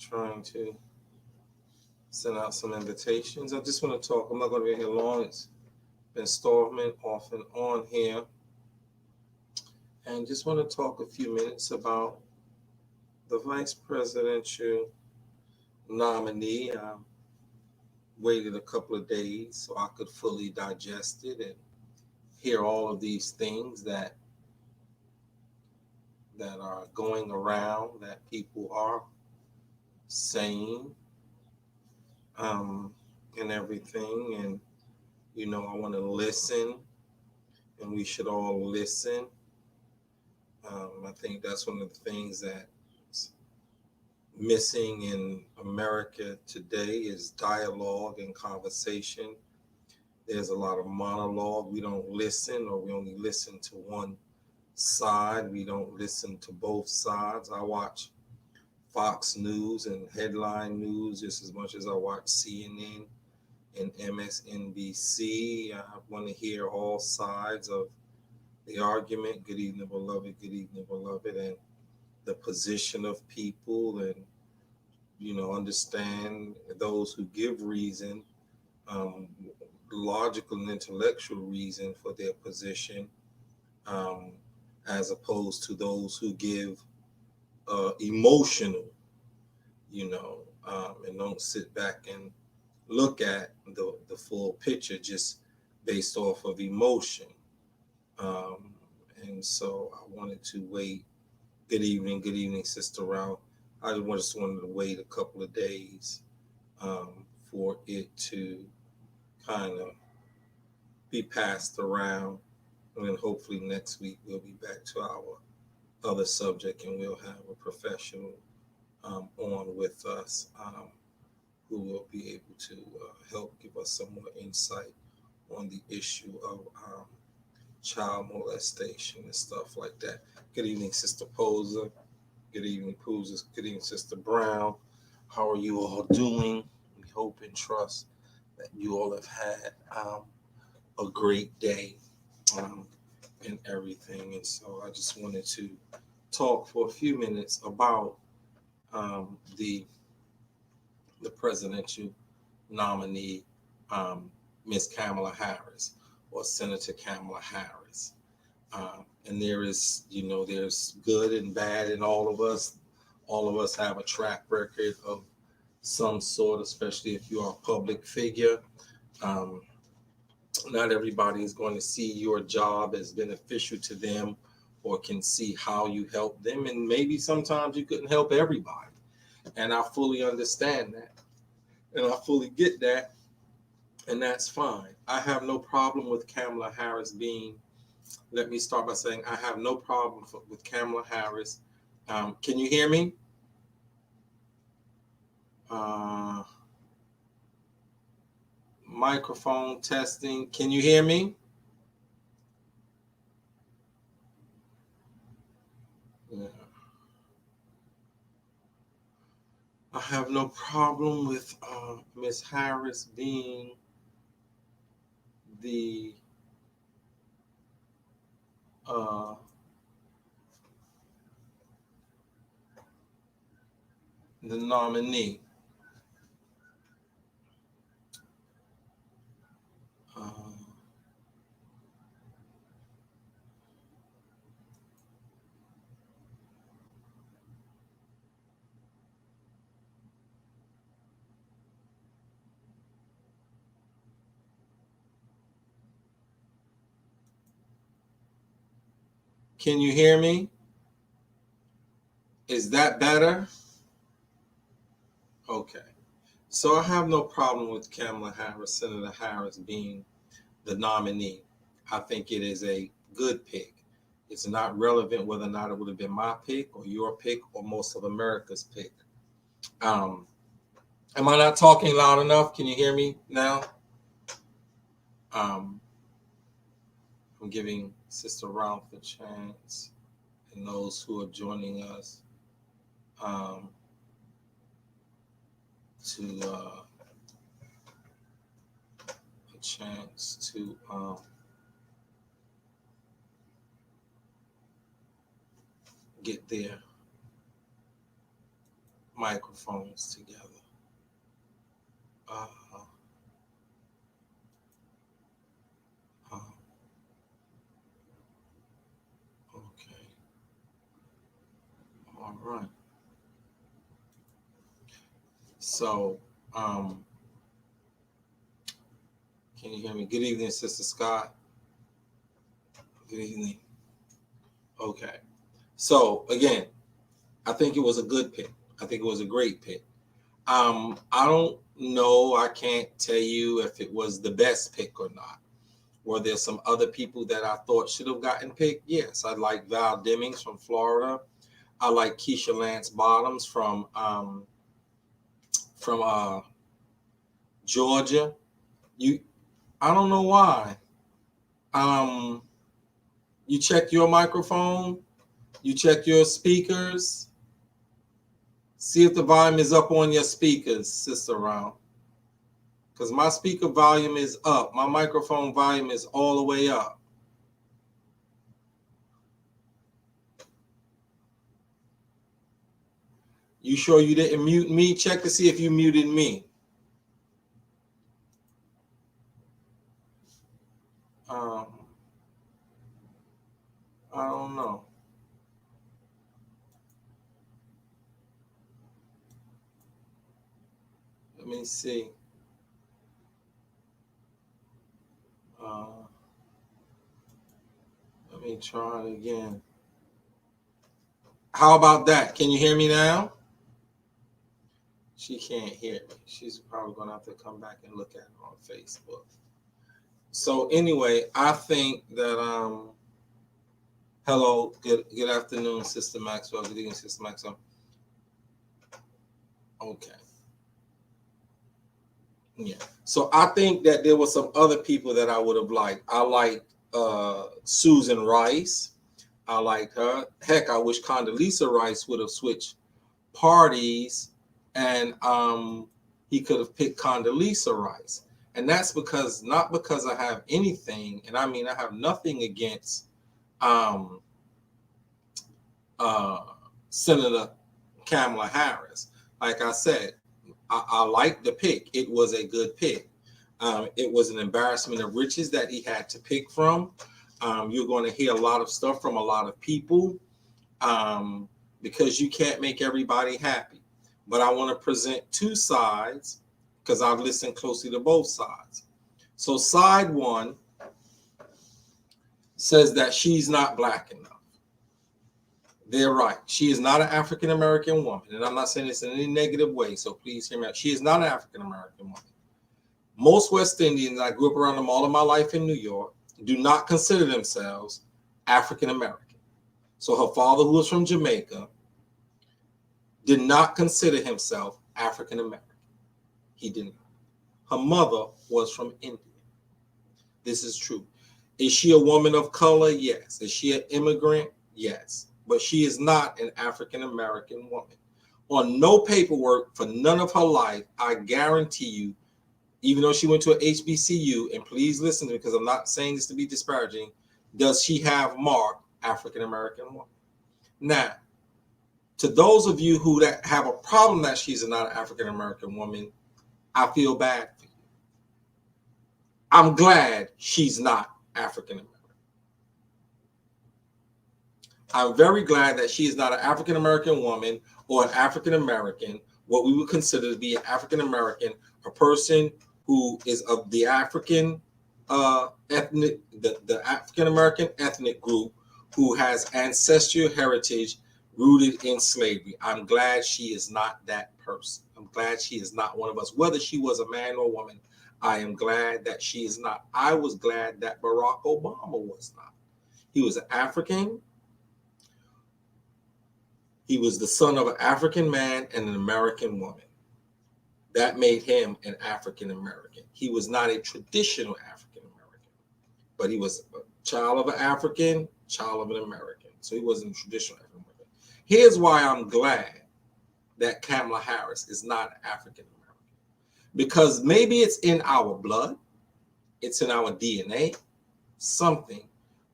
trying to send out some invitations. I just want to talk. I'm not going to be here long. It's been storming off and on here. And just want to talk a few minutes about the vice presidential nominee. I waited a couple of days so I could fully digest it and hear all of these things that are going around that people are saying and everything. And, I want to listen, and we should all listen. I think that's one of the things that's missing in America today is dialogue and conversation. There's a lot of monologue. We don't listen, or we only listen to one side. We don't listen to both sides. I watch Fox News and headline news just as much as I watch CNN and MSNBC. I want to hear all sides of the argument. Good evening, beloved. Good evening, beloved. And the position of people, and, understand those who give reason, um, logical and intellectual reason for their position, um, as opposed to those who give emotional, and don't sit back and look at the full picture just based off of emotion. Um, and so I wanted to wait. Good evening, Sister Rao. I just wanted to wait a couple of days for it to kind of be passed around. And then hopefully next week we'll be back to our other subject, and we'll have a professional on with us who will be able to help give us some more insight on the issue of child molestation and stuff like that. Good evening, Sister Poser. Good evening, Poser. Good evening, Sister Brown. How are you all doing? We hope and trust that you all have had a great day um, and everything. And so I just wanted to talk for a few minutes about the presidential nominee, Miss Kamala Harris, or Senator Kamala Harris. And there is, there's good and bad in all of us. All of us have a track record of some sort, especially if you are a public figure. Um, Not everybody is going to see your job as beneficial to them or can see how you help them. And maybe sometimes you couldn't help everybody. And I fully understand that. And I fully get that. And that's fine. I have no problem with Kamala Harris being, let me start by saying I have no problem with Kamala Harris. Can you hear me? Microphone testing. Can you hear me? Yeah. I have no problem with Miss Harris being the uh, the nominee. Uh, can you hear me? Is that better? Okay. So I have no problem with Kamala Harris, Senator Harris, being the nominee. I think it is a good pick. It's not relevant whether or not it would have been my pick or your pick or most of America's pick. Um, am I not talking loud enough? Can you hear me now? Um, I'm giving Sister Ralph a chance and those who are joining us um, to a chance to get their microphones together. Uh, uh, okay. All right. So, can you hear me? Good evening, Sister Scott. Good evening. Okay. So again, I think it was a good pick. I think it was a great pick. I don't know. I can't tell you if it was the best pick or not. Were there some other people that I thought should have gotten picked? Yes. I like Val Demings from Florida. I like Keisha Lance Bottoms from Georgia. You I don't know why. Um you check your microphone, you check your speakers. See if the volume is up on your speakers, Sister Round. Because my speaker volume is up. My microphone volume is all the way up. You sure you didn't mute me? Check to see if you muted me. Um, I don't know. Let me see. Uh, Let me try it again. How about that? Can you hear me now? She can't hear me. She's probably going to have to come back and look at it on Facebook. So anyway, I think that hello, good afternoon, Sister Maxwell. Good evening, Sister Maxwell. Okay. Yeah. So I think that there were some other people that I would have liked. I liked Susan Rice. I liked her. Heck, I wish Condoleezza Rice would have switched parties and he could have picked Condoleezza Rice. And that's because not because I have anything, and I mean I have nothing against um, uh, Senator Kamala Harris. Like I said, I like the pick. It was a good pick. It was an embarrassment of riches that he had to pick from. You're going to hear a lot of stuff from a lot of people because you can't make everybody happy. But I want to present two sides because I've listened closely to both sides. So side one says that she's not black enough. They're right. She is not an African American woman. And I'm not saying this in any negative way, so please hear me out. She is not an African American woman. Most West Indians, I grew up around them all of my life in New York, do not consider themselves African American. So her father, who was from Jamaica, did not consider himself African American. He did not. Her mother was from India. This is true. Is she a woman of color? Yes. Is she an immigrant? Yes. But she is not an African American woman. On no paperwork for none of her life, I guarantee you, even though she went to an HBCU, and please listen to me because I'm not saying this to be disparaging, does she have marked African American woman? Now, to those of you who have a problem that she's not an African American woman, I feel bad for you. I'm glad she's not African American. I'm very glad that she is not an African American woman or an African American, what we would consider to be an African American, a person who is of the African ethnic, the African American ethnic group who has ancestral heritage rooted in slavery. I'm glad she is not that person. I'm glad she is not one of us. Whether she was a man or woman, I am glad that she is not. I was glad that Barack Obama was not. He was an African. He was the son of an African man and an American woman. That made him an African American. He was not a traditional African American, but he was a child of an African, child of an American. So he wasn't a traditional African American. Here's why I'm glad that Kamala Harris is not African American. Because maybe it's in our blood, it's in our DNA, something.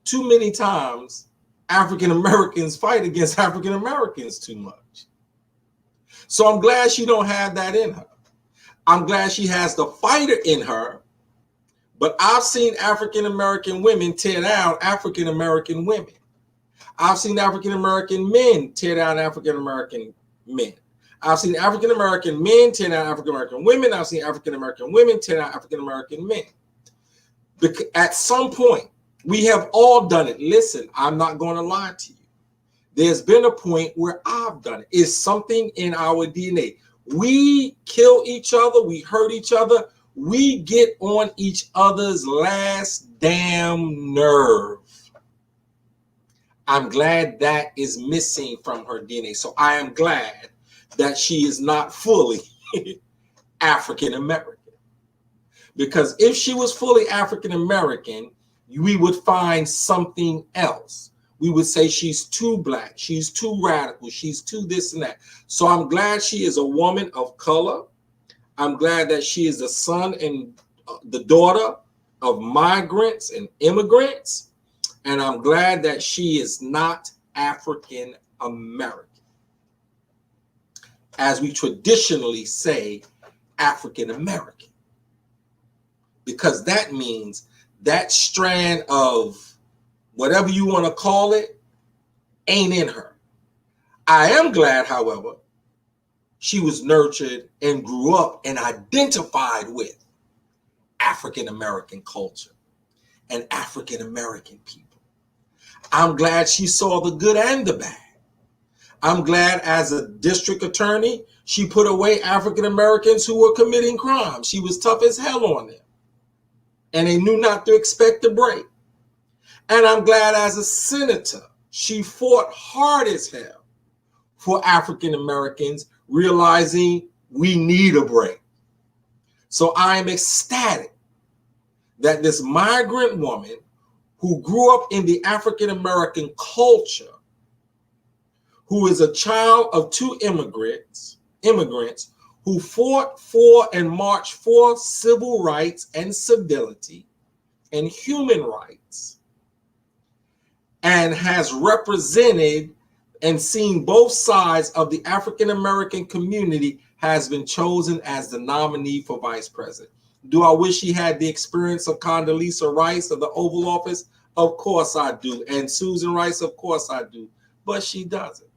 Too many times, African Americans fight against African Americans too much. So I'm glad she don't have that in her. I'm glad she has the fighter in her. But I've seen African American women tear down African American women. I've seen African American men tear down African American men. I've seen African American men tear down African American women. I've seen African American women tear down African American men. At some point, we have all done it. Listen, I'm not going to lie to you. There's been a point where I've done it. It's something in our DNA. We kill each other. We hurt each other. We get on each other's last damn nerve. I'm glad that is missing from her DNA. So I am glad that she is not fully African American. Because if she was fully African American, we would find something else. We would say she's too black, she's too radical, she's too this and that. So I'm glad she is a woman of color. I'm glad that she is the son and the daughter of migrants and immigrants. And I'm glad that she is not African American. As we traditionally say, African American. Because that means that strand of whatever you want to call it ain't in her. I am glad, however, she was nurtured and grew up and identified with African American culture and African American people. I'm glad she saw the good and the bad. I'm glad as a district attorney, she put away African Americans who were committing crimes. She was tough as hell on them. And they knew not to expect a break. And I'm glad as a senator, she fought hard as hell for African Americans, realizing we need a break. So I'm ecstatic that this migrant woman who grew up in the African American culture, who is a child of two immigrants who fought for and marched for civil rights and civility and human rights, and has represented and seen both sides of the African American community, has been chosen as the nominee for vice president. Do I wish she had the experience of Condoleezza Rice of the Oval Office? Of course I do. And Susan Rice, of course I do. But she doesn't.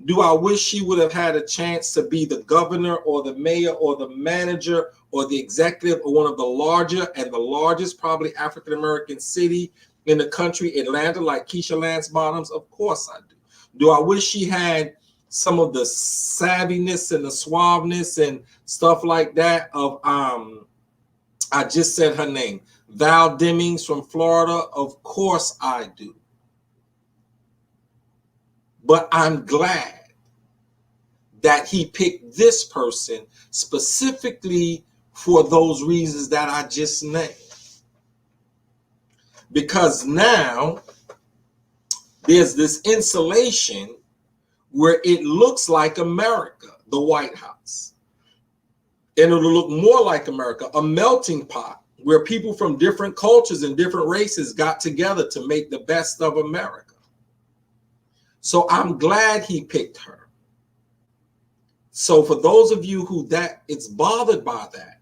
Do I wish she would have had a chance to be the governor or the mayor or the manager or the executive of one of the larger and the largest probably African American city in the country, Atlanta, like Keisha Lance Bottoms? Of course I do. Do I wish she had some of the savviness and the suaveness and stuff like that of I just said her name, Val Demings from Florida? Of course I do. But I'm glad that he picked this person specifically for those reasons that I just named. Because now there's this insulation where it looks like America, the White House. And it'll look more like America, a melting pot where people from different cultures and different races got together to make the best of America. So I'm glad he picked her. So for those of you who it's bothered by that,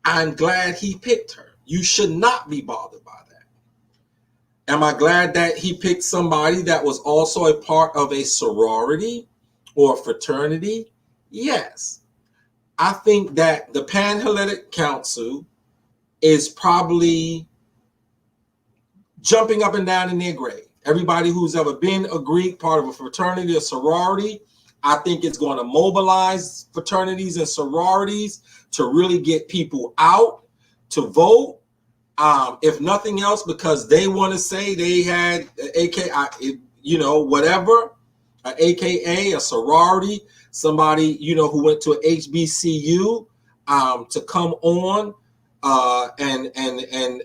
I'm glad he picked her. You should not be bothered by that. Am I glad that he picked somebody that was also a part of a sorority or a fraternity? Yes. I think that the Panhellenic Council is probably jumping up and down in their grave. Everybody who's ever been a Greek, part of a fraternity or sorority, I think it's going to mobilize fraternities and sororities to really get people out to vote. If nothing else, because they want to say they had whatever, an AKA, a sorority, somebody, who went to an HBCU to come on and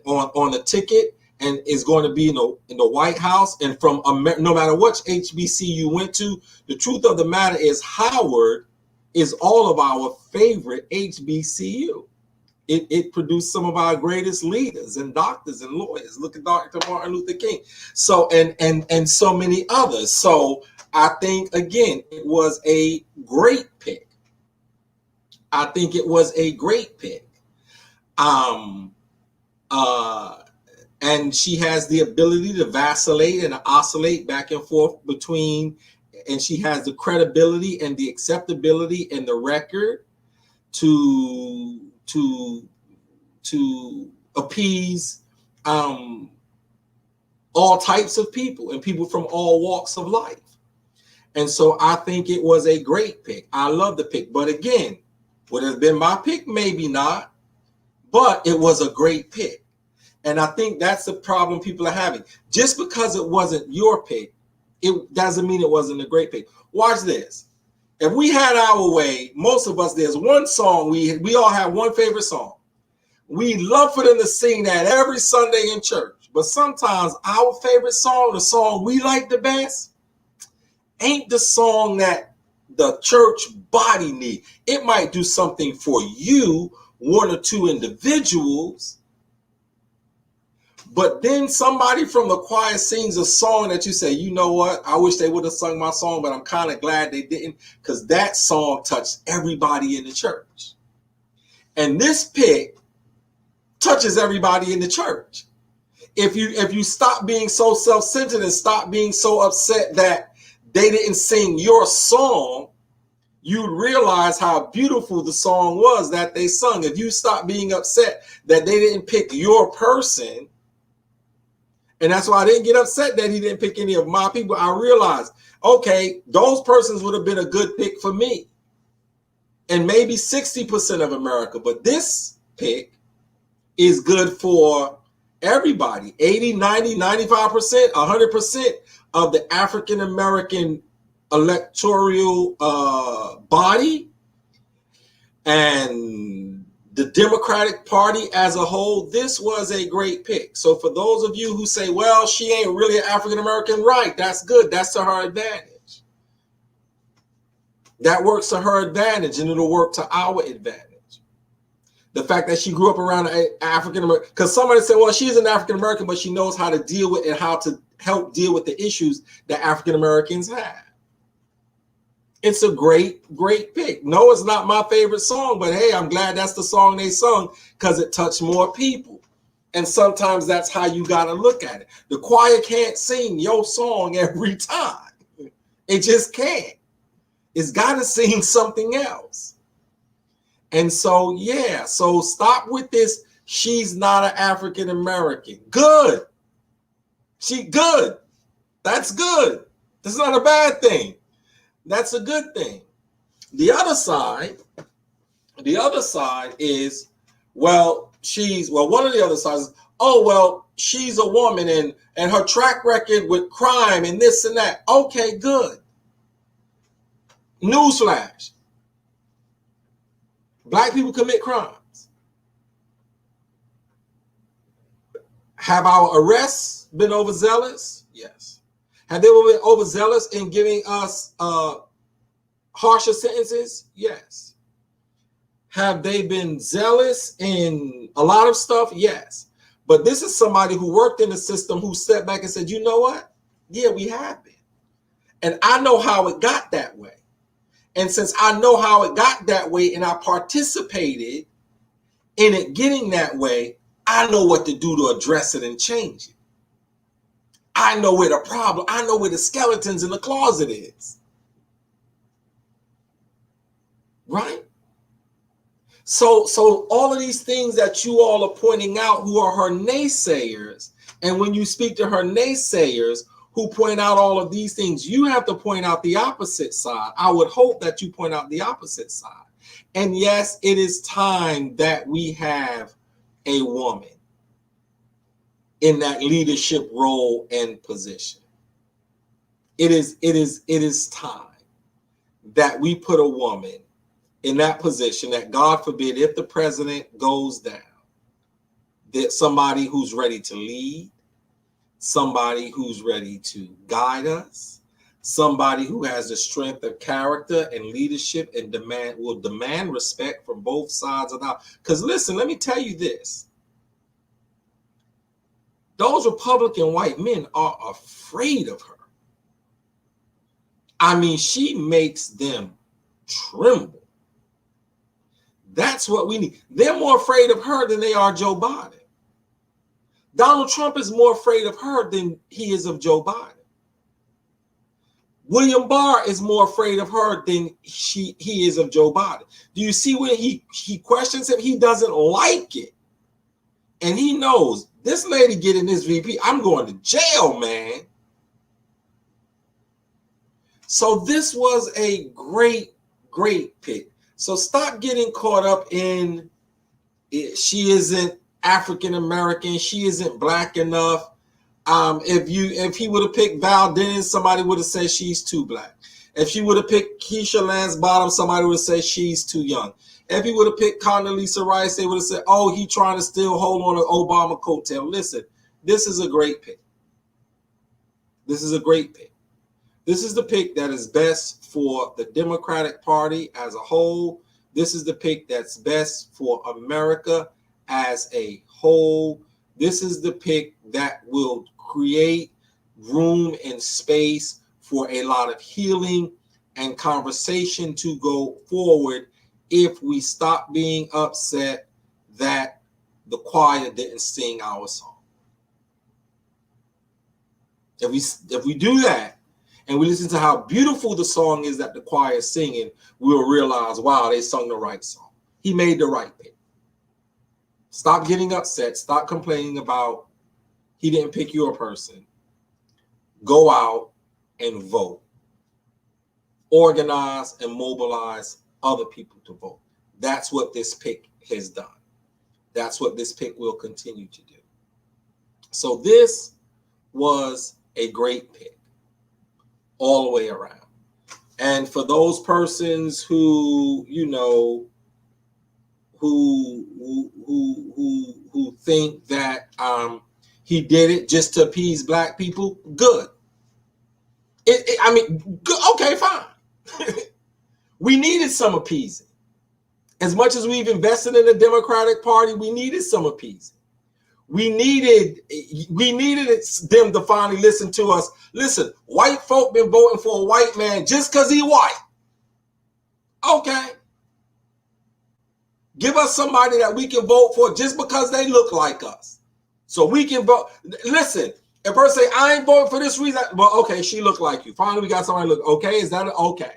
on the ticket and is going to be in the White House. And from no matter what HBCU you went to, the truth of the matter is Howard is all of our favorite HBCU. It produced some of our greatest leaders and doctors and lawyers. Look at Dr. Martin Luther King. So and so many others. So I think, again, it was a great pick. I think it was a great pick. And she has the ability to vacillate and oscillate back and forth between, and she has the credibility and the acceptability and the record to appease all types of people and people from all walks of life. And so I think it was a great pick. I love the pick. But again, would it have been my pick? Maybe not. But it was a great pick. And I think that's the problem people are having. Just because it wasn't your pick, it doesn't mean it wasn't a great pick. Watch this. If we had our way, most of us, there's one song, we all have one favorite song. We love for them to sing that every Sunday in church. But sometimes our favorite song, the song we like the best, ain't the song that the church body need. It might do something for you, one or two individuals, but then somebody from the choir sings a song that you say, you know what, I wish they would have sung my song, but I'm kind of glad they didn't, because that song touched everybody in the church. And this pick touches everybody in the church. If you stop being so self-centered and stop being so upset that they didn't sing your song, you'd realize how beautiful the song was that they sung. If you stop being upset that they didn't pick your person, and that's why I didn't get upset that he didn't pick any of my people, I realized, okay, those persons would have been a good pick for me. And maybe 60% of America, but this pick is good for everybody. 80, 90, 95%, 100% of the African American electoral body and the Democratic Party as a whole. This was a great pick. So for those of you who say, well, she ain't really an African American, right, that's good. That's to her advantage. That works to her advantage, and it'll work to our advantage. The fact that she grew up around an African American, because somebody said, well, she's an African American, but she knows how to deal with and how to help deal with the issues that African Americans have. It's a great, great pick. No, it's not my favorite song, but hey, I'm glad that's the song they sung because it touched more people. And sometimes that's how you got to look at it. The choir can't sing your song every time. It just can't. It's got to sing something else. And so, yeah, so stop with this. She's not an African American. Good. She good. That's good. That's not a bad thing. That's a good thing. The other side is, well, one of the other sides is, oh, well, she's a woman and her track record with crime and this and that. Okay, good. Newsflash. Black people commit crimes. Have our arrests been overzealous? Yes. Have they been overzealous in giving us harsher sentences? Yes. Have they been zealous in a lot of stuff? Yes. But this is somebody who worked in the system who stepped back and said, you know what? Yeah, we have been. And I know how it got that way. And since I know how it got that way and I participated in it getting that way, I know what to do to address it and change it. I know where the problem, I know where the skeletons in the closet is. Right? So all of these things that you all are pointing out who are her naysayers, and when you speak to her naysayers who point out all of these things, you have to point out the opposite side. I would hope that you point out the opposite side. And yes, it is time that we have a woman in that leadership role and position. It is time that we put a woman in that position, that God forbid, if the president goes down, that somebody who's ready to lead, somebody who's ready to guide us, somebody who has the strength of character and leadership and will demand respect from both sides of the house. Because listen, let me tell you this. Those Republican white men are afraid of her. I mean, she makes them tremble. That's what we need. They're more afraid of her than they are Joe Biden. Donald Trump is more afraid of her than he is of Joe Biden. William Barr is more afraid of her than he is of Joe Biden. Do you see when he questions him? He doesn't like it. And he knows, this lady getting this VP, I'm going to jail, man. So this was a great, great pick. So stop getting caught up in it. She isn't African American. She isn't black enough. If he would have picked Val Dennis, somebody would have said she's too black. If she would have picked Keisha Lance Bottom, somebody would have said she's too young. If he would have picked Condoleezza Rice, they would have said, oh, he trying to still hold on to Obama coattail. Listen, this is a great pick. This is a great pick. This is the pick that is best for the Democratic Party as a whole. This is the pick that's best for America as a whole. This is the pick that will create room and space for a lot of healing and conversation to go forward if we stop being upset that the choir didn't sing our song. If we do that and we listen to how beautiful the song is that the choir is singing, we'll realize, wow, they sung the right song. He made the right pick. Stop getting upset. Stop complaining about he didn't pick your person. Go out and vote. Organize and mobilize other people to vote. That's what this pick has done. That's what this pick will continue to do. So this was a great pick all the way around. And for those persons who, you know, who think that he did it just to appease black people, good. I mean, good, okay, fine. We needed some appeasing. As much as we've invested in the Democratic Party, we needed some appeasing. We needed them to finally listen to us. Listen, white folk been voting for a white man just because he white. Okay. Give us somebody that we can vote for just because they look like us. So we can vote. Listen, if a person say, I ain't voting for this reason, well, okay, she look like you. Finally, we got somebody look, okay, is that okay?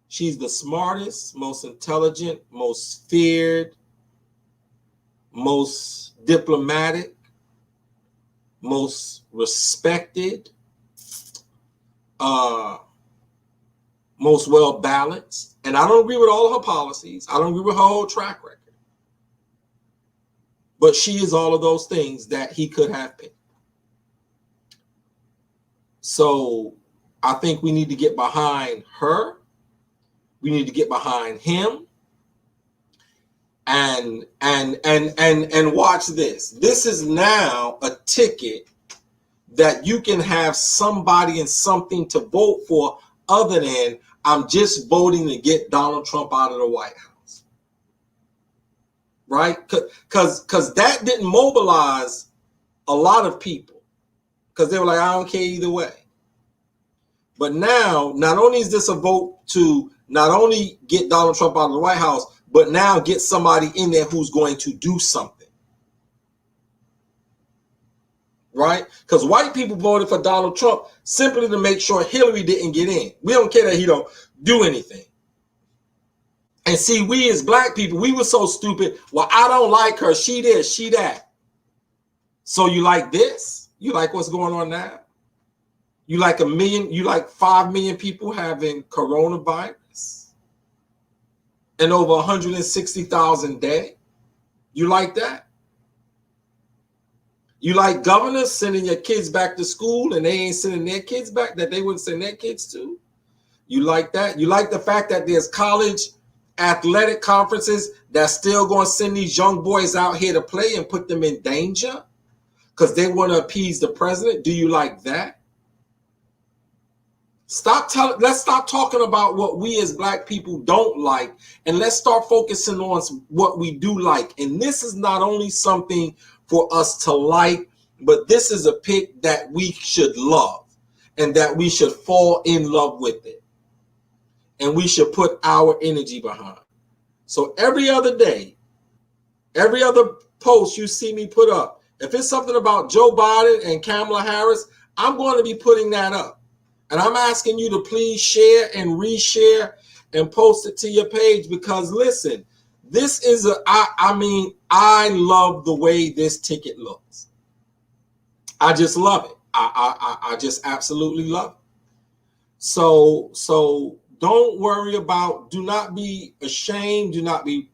She's the smartest, most intelligent, most feared, most diplomatic, most respected, most well-balanced. And I don't agree with all of her policies. I don't agree with her whole track record. But she is all of those things that he could have picked. So I think we need to get behind her. We need to get behind him. And watch this. This is now a ticket that you can have somebody and something to vote for other than I'm just voting to get Donald Trump out of the White House. Right? Because that didn't mobilize a lot of people. Because they were like, I don't care either way. But now, not only is this a vote to not only get Donald Trump out of the White House, but now get somebody in there who's going to do something. Right? Because white people voted for Donald Trump simply to make sure Hillary didn't get in. We don't care that he don't do anything. And see, we as black people, we were so stupid. Well, I don't like her. She this, she that. So you like this? You like what's going on now? You like 5 million people having coronavirus and over 160,000 dead? You like that? You like governors sending your kids back to school and they ain't sending their kids back that they wouldn't send their kids to? You like that? You like the fact that there's college athletic conferences that's still going to send these young boys out here to play and put them in danger because they want to appease the president? Do you like that? Let's stop talking about what we as black people don't like, and let's start focusing on what we do like. And this is not only something for us to like, but this is a pick that we should love. and that we should fall in love with it. And we should put our energy behind. So every other day, every other post you see me put up, if it's something about Joe Biden and Kamala Harris, I'm going to be putting that up. And I'm asking you to please share and reshare and post it to your page, because listen, this is I love the way this ticket looks. I just love it. I just absolutely love it. So don't worry about, do not be ashamed, do not be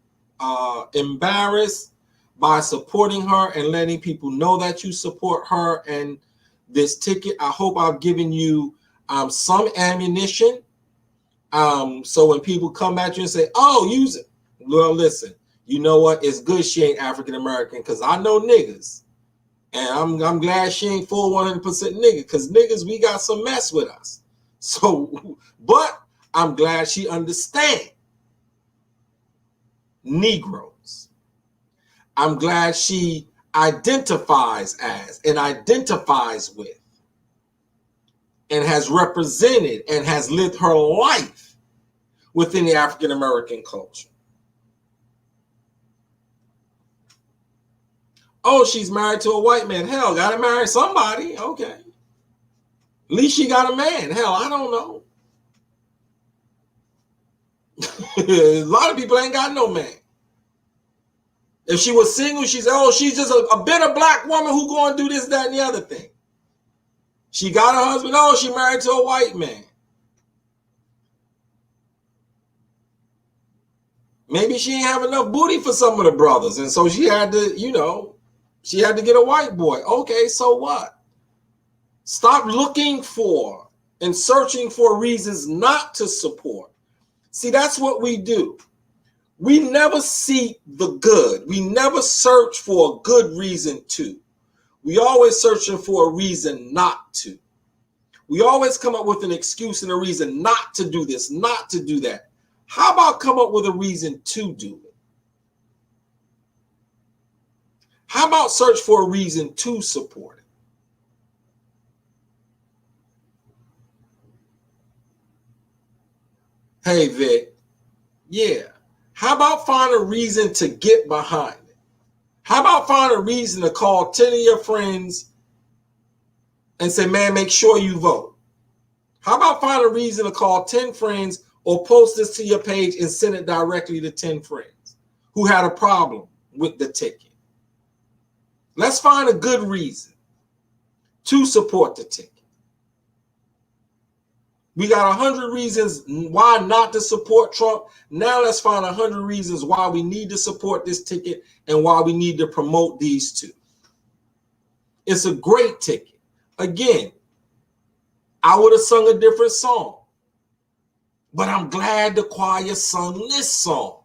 embarrassed by supporting her and letting people know that you support her and this ticket. I hope I've given you some ammunition. So when people come at you and say, oh, use it. Well, listen, you know what? It's good she ain't African American, because I know niggas. And I'm glad she ain't full 100% nigga, because niggas, we got some mess with us. So, but I'm glad she understands Negroes. I'm glad she identifies as and identifies with and has represented and has lived her life within the African American culture. Oh, she's married to a white man. Hell, gotta marry somebody. Okay. At least she got a man. Hell, I don't know. A lot of people ain't got no man. If she was single, she's just a bitter black woman who going to do this, that, and the other thing. She got a husband. Oh, she married to a white man. Maybe she didn't have enough booty for some of the brothers, and so she had to, she had to get a white boy. Okay, so what? Stop looking for and searching for reasons not to support. See, that's what we do. We never seek the good. We never search for a good reason to. We always searching for a reason not to. We always come up with an excuse and a reason not to do this, not to do that. How about come up with a reason to do it? How about search for a reason to support it? Hey, Vic. Yeah. How about find a reason to get behind it? How about find a reason to call 10 of your friends and say, man, make sure you vote? How about find a reason to call 10 friends or post this to your page and send it directly to 10 friends who had a problem with the ticket? Let's find a good reason to support the ticket. We got 100 reasons why not to support Trump. Now let's find 100 reasons why we need to support this ticket and why we need to promote these two. It's a great ticket. Again, I would have sung a different song, but I'm glad the choir sung this song,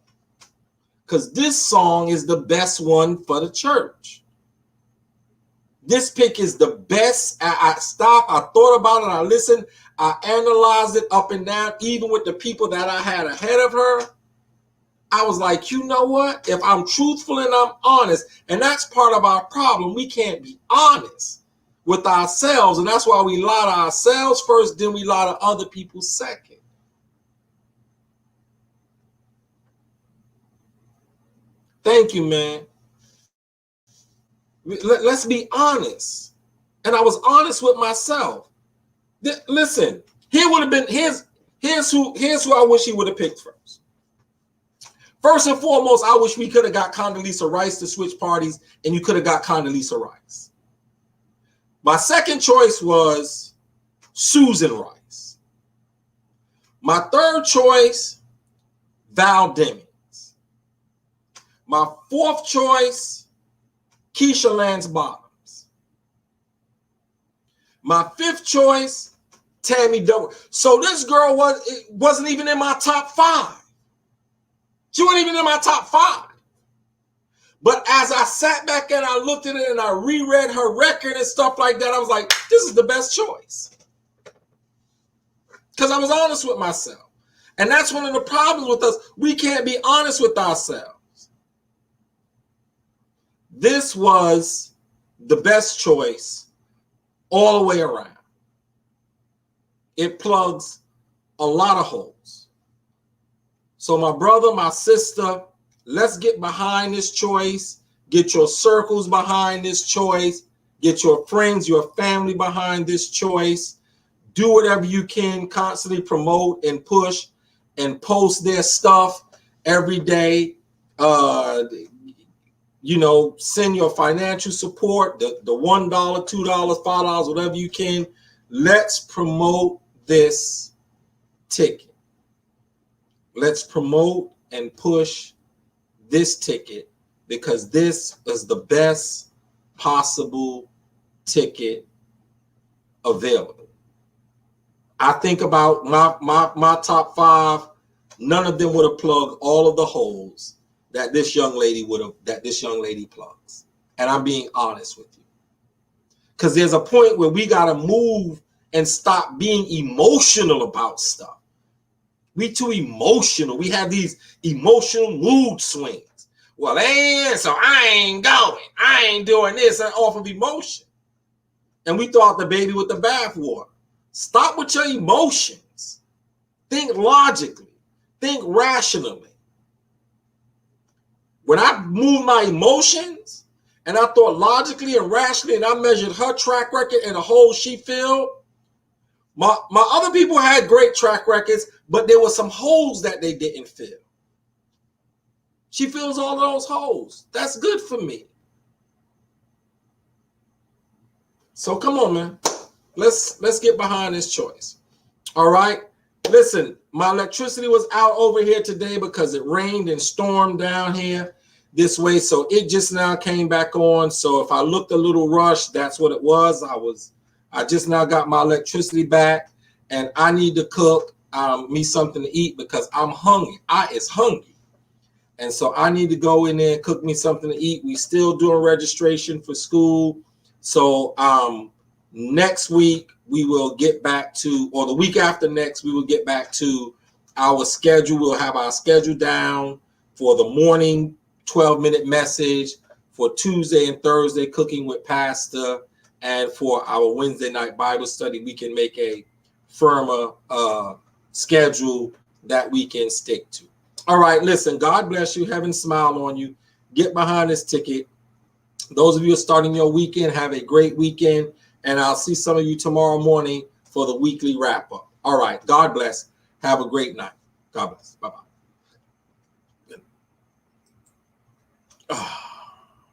because this song is the best one for the church. This pick is the best. I stopped, I thought about it, I listened, I analyzed it up and down, even with the people that I had ahead of her. I was like, you know what? If I'm truthful and I'm honest, and that's part of our problem, we can't be honest with ourselves, and that's why we lie to ourselves first, then we lie to other people second. Thank you, man. Let's be honest. And I was honest with myself. Listen, here would have been here's who I wish he would have picked first. First and foremost, I wish we could have got Condoleezza Rice to switch parties, and you could have got Condoleezza Rice. My second choice was Susan Rice. My third choice, Val Demings. My fourth choice, Keisha Lance Bottoms. My fifth choice, Tammy Doe. So this girl wasn't even in my top 5. She wasn't even in my top 5. But as I sat back and I looked at it and I reread her record and stuff like that, I was like, this is the best choice. Because I was honest with myself. And that's one of the problems with us. We can't be honest with ourselves. This was the best choice all the way around. It plugs a lot of holes. So my brother, my sister, let's get behind this choice. Get your circles behind this choice. Get your friends, your family behind this choice. Do whatever you can, constantly promote and push and post their stuff every day. Send your financial support, the $1, $2, $5, whatever you can. Let's promote this ticket. Let's promote and push this ticket because this is the best possible ticket available. I think about my top 5. None of them would have plugged all of the holes that this young lady plugs. And I'm being honest with you. Because there's a point where we got to move and stop being emotional about stuff. We too emotional. We have these emotional mood swings. Well, so I ain't going. I ain't doing this off of emotion. And we throw out the baby with the bathwater. Stop with your emotions. Think logically. Think rationally. When I moved my emotions and I thought logically and rationally and I measured her track record and the holes she filled, my other people had great track records, but there were some holes that they didn't fill. She fills all of those holes. That's good for me. So come on, man. Let's get behind this choice. All right. Listen, my electricity was out over here today because it rained and stormed down here this way. So it just now came back on. So if I looked a little rushed, that's what it was. I just now got my electricity back and I need to cook me something to eat because I'm hungry. It's hungry. And so I need to go in there and cook me something to eat. We still doing registration for school. So next week we will get back to, or the week after next, we will get back to our schedule. We'll have our schedule down for the morning 12-minute message, for Tuesday and Thursday cooking with Pastor, and for our Wednesday night Bible study. We can make a firmer schedule that we can stick to. All right, listen, God bless you. Heaven smile on you. Get behind this ticket. Those of you who are starting your weekend, have a great weekend. And I'll see some of you tomorrow morning for the weekly wrap up. All right. God bless. Have a great night. God bless. Bye-bye.